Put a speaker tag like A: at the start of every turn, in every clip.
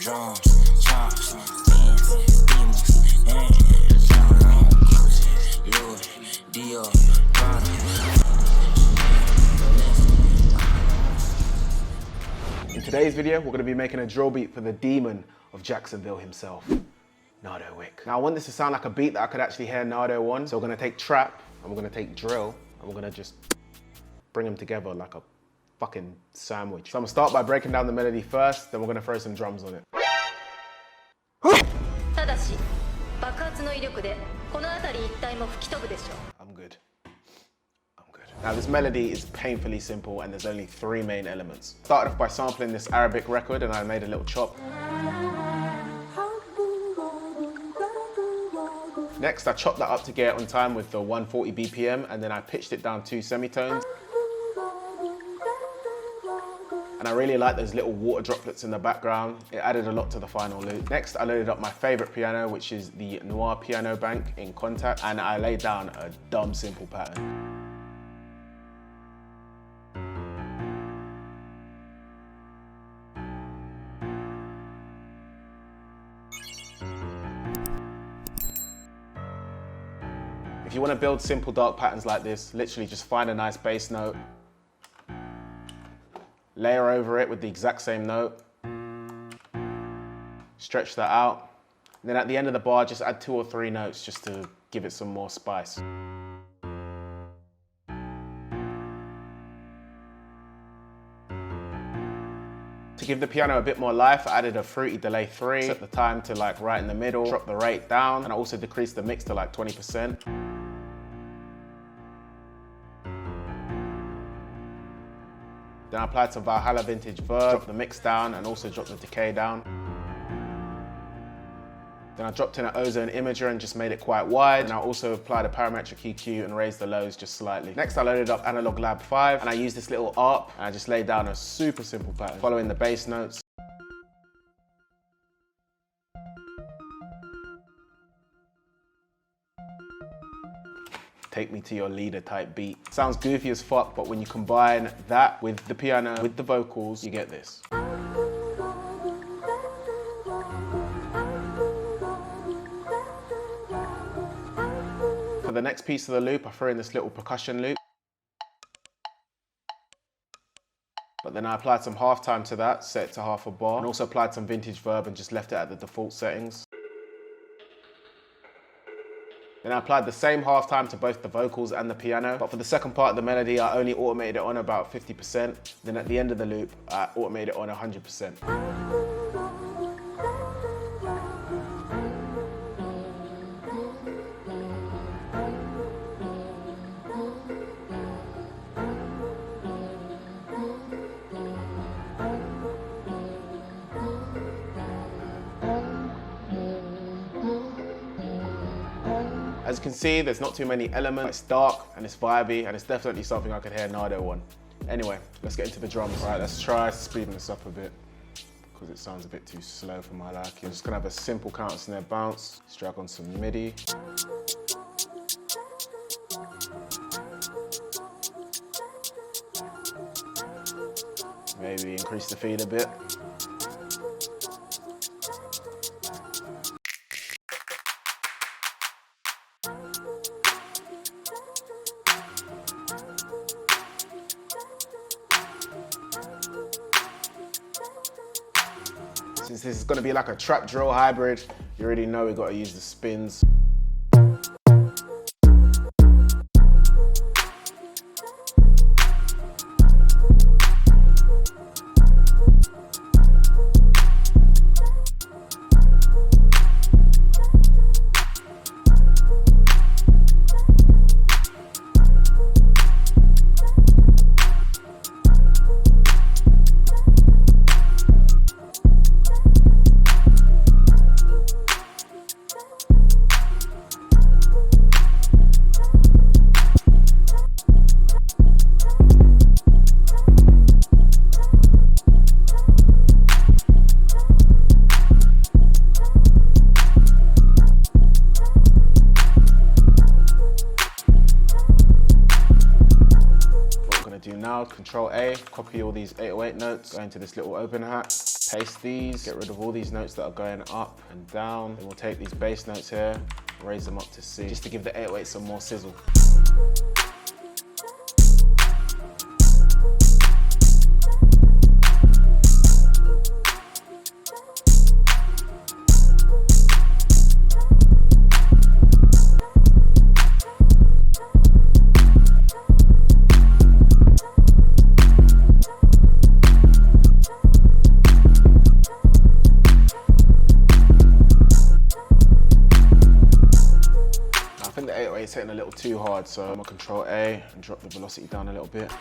A: drums, chops, Benz, Beamers, Louis, Dior, Prada.
B: In today's video, we're going to be making a drill beat for the demon of Jacksonville himself, Nardo Wick. Now I want this to sound like a beat that I could actually hear Nardo on, so we're going to take trap, and we're going to take drill, and we're going to just bring them together like a fucking sandwich. So I'm going to start by breaking down the melody first, then we're going to throw some drums on it. I'm good. Now this melody is painfully simple and there's only 3 main elements. Started off by sampling this Arabic record and I made a little chop. Next I chopped that up to get it on time with the 140 BPM and then I pitched it down 2 semitones. And I really like those little water droplets in the background. It added a lot to the final loop. Next, I loaded up my favorite piano, which is the Noir piano bank in Contact, and I laid down a dumb simple pattern. If you want to build simple dark patterns like this, literally just find a nice bass note, layer over it with the exact same note, stretch that out, and then at the end of the bar just add 2 or 3 notes just to give it some more spice. To give the piano a bit more life, I added a fruity delay 3, set the time to like right in the middle, drop the rate down, and I also decreased the mix to like 20%. Then I applied some Valhalla vintage verb, dropped the mix down and also dropped the decay down. Then I dropped in an ozone imager and just made it quite wide. And I also applied a parametric EQ and raised the lows just slightly. Next I loaded up Analog Lab 5 and I used this little ARP and I just laid down a super simple pattern, following the bass notes. Take me to your leader type beat. Sounds goofy as fuck, but when you combine that with the piano, with the vocals, you get this. For the next piece of the loop, I throw in this little percussion loop. But then I applied some halftime to that, set it to half a bar, and also applied some vintage verb and just left it at the default settings. Then I applied the same halftime to both the vocals and the piano, but for the second part of the melody, I only automated it on about 50%. Then at the end of the loop, I automated it on 100%. As you can see, there's not too many elements. It's dark and it's vibey and it's definitely something I could hear Nardo on. Anyway, let's get into the drums. All right, let's try speeding this up a bit because it sounds a bit too slow for my liking. I'm just gonna have a simple counter snare bounce, let's drag on some MIDI. Maybe increase the feed a bit. Since this is going to be like a trap drill hybrid, you already know we've got to use the spins. Control A, copy all these 808 notes, go into this little open hat. Paste these, get rid of all these notes that are going up and down. Then we'll take these bass notes here, raise them up to C, just to give the 808 some more sizzle. I think the 808 is hitting a little too hard, so I'm gonna Control A and drop the velocity down a little bit.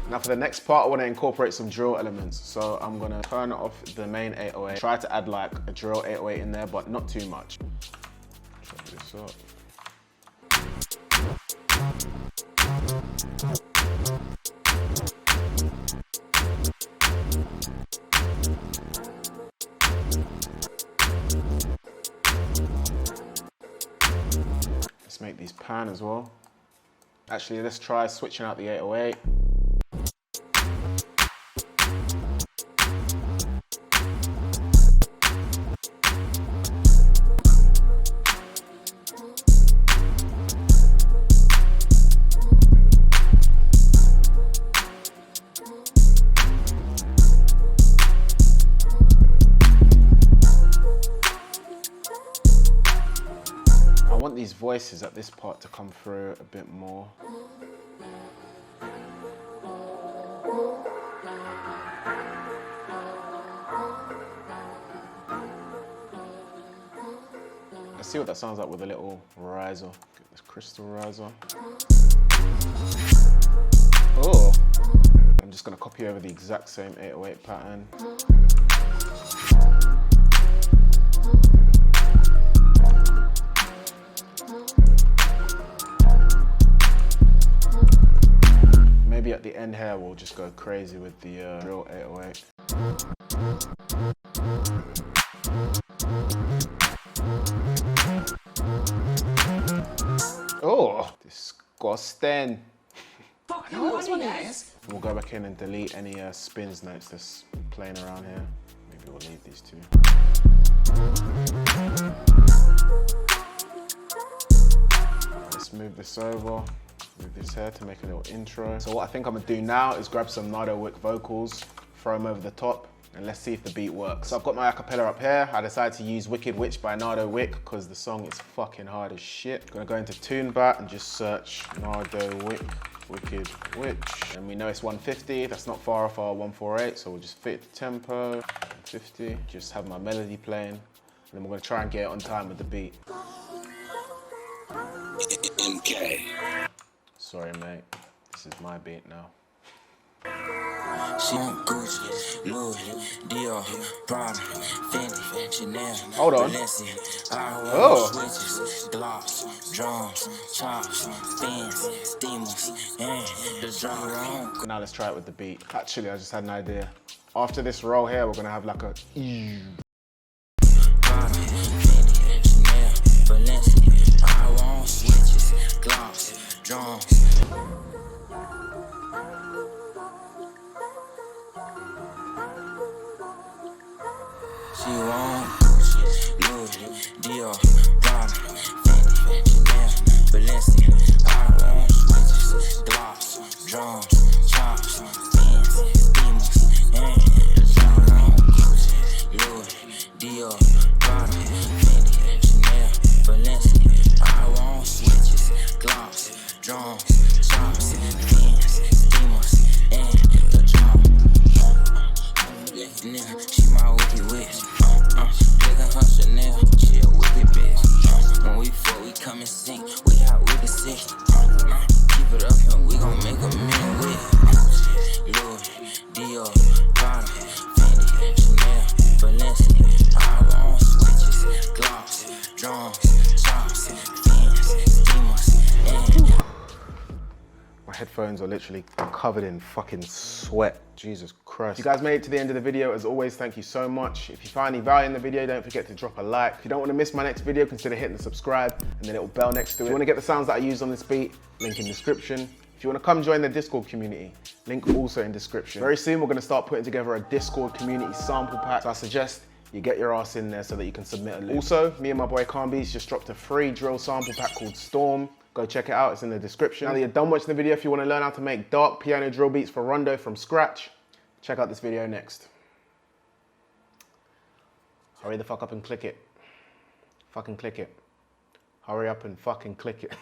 B: Now for the next part, I want to incorporate some drill elements. So I'm gonna turn off the main 808, try to add like a drill 808 in there, but not too much. Chop this up. Let's make these pan as well. Actually, let's try switching out the 808. I want these voices at this part to come through a bit more. Let's see what that sounds like with a little riser. Get this crystal riser. Oh! I'm just gonna copy over the exact same 808 pattern. Maybe at the end here, we'll just go crazy with the drill 808. Oh, disgusting.
C: Fuck you, money ass.
B: We'll go back in and delete any spins notes that's playing around here. Maybe we'll leave these two. Let's move this over. Move this here to make a little intro. So what I think I'm gonna do now is grab some Nardo Wick vocals, throw them over the top, and let's see if the beat works. So I've got my acapella up here. I decided to use Wicked Witch by Nardo Wick because the song is fucking hard as shit. I'm gonna go into TuneBat and just search Nardo Wick, Wicked Witch. And we know it's 150, that's not far off our 148, so we'll just fit the tempo, 150. Just have my melody playing, and then we're gonna try and get it on time with the beat.
C: MK.
B: Sorry, mate. This is my beat now.
A: She on Gucci, Louis, Dior, Prada, Fendi, Chanel,
B: Hold on.
A: Balenciaga. I
B: Oh.
A: wear switches, gloss, drums, chops, spins, steamers, and the drum on.
B: Now let's try it with the beat. Actually, I just had an idea. After this roll here, we're gonna have like a
A: Prada, Fendi, Chanel, Balenciaga. I want switches, gloss, drums. She want Gucci, Louis, Dior, Prada, Fendi, Chanel, Balenciaga. I want switches, gloss, drums, chops, spins, steamers, and the drum on. Gucci, Louis, Dior, Prada, Fendi, Chanel, Balenciaga. I want switches, gloss, drums, chops, spins, steamers, and the drum. Nigga, she my wicked witch. Nigga, her Chanel, she a wicked bitch. When we fuck, we come and sing. We out with the sick. Keep it up and we gon' make a million with it. Louis, Dior, Prada, Fendi, Chanel, Balenciaga. I want switches, gloss, drums, chops, fins, steamers, and
B: My headphones are literally covered in fucking sweat. Jesus Christ. Christ. If you guys made it to the end of the video, as always, thank you so much. If you find any value in the video, don't forget to drop a like. If you don't want to miss my next video, consider hitting the subscribe and the little bell next to it. If you want to get the sounds that I use on this beat, link in description. If you want to come join the Discord community, link also in description. Very soon, we're going to start putting together a Discord community sample pack. So I suggest you get your ass in there so that you can submit a loop. Also, me and my boy Beats just dropped a free drill sample pack called Storm. Go check it out, it's in the description. Now that you're done watching the video, if you want to learn how to make dark piano drill beats for Rondo from scratch, check out this video next. Hurry the fuck up and click it. Fucking click it. Hurry up and fucking click it.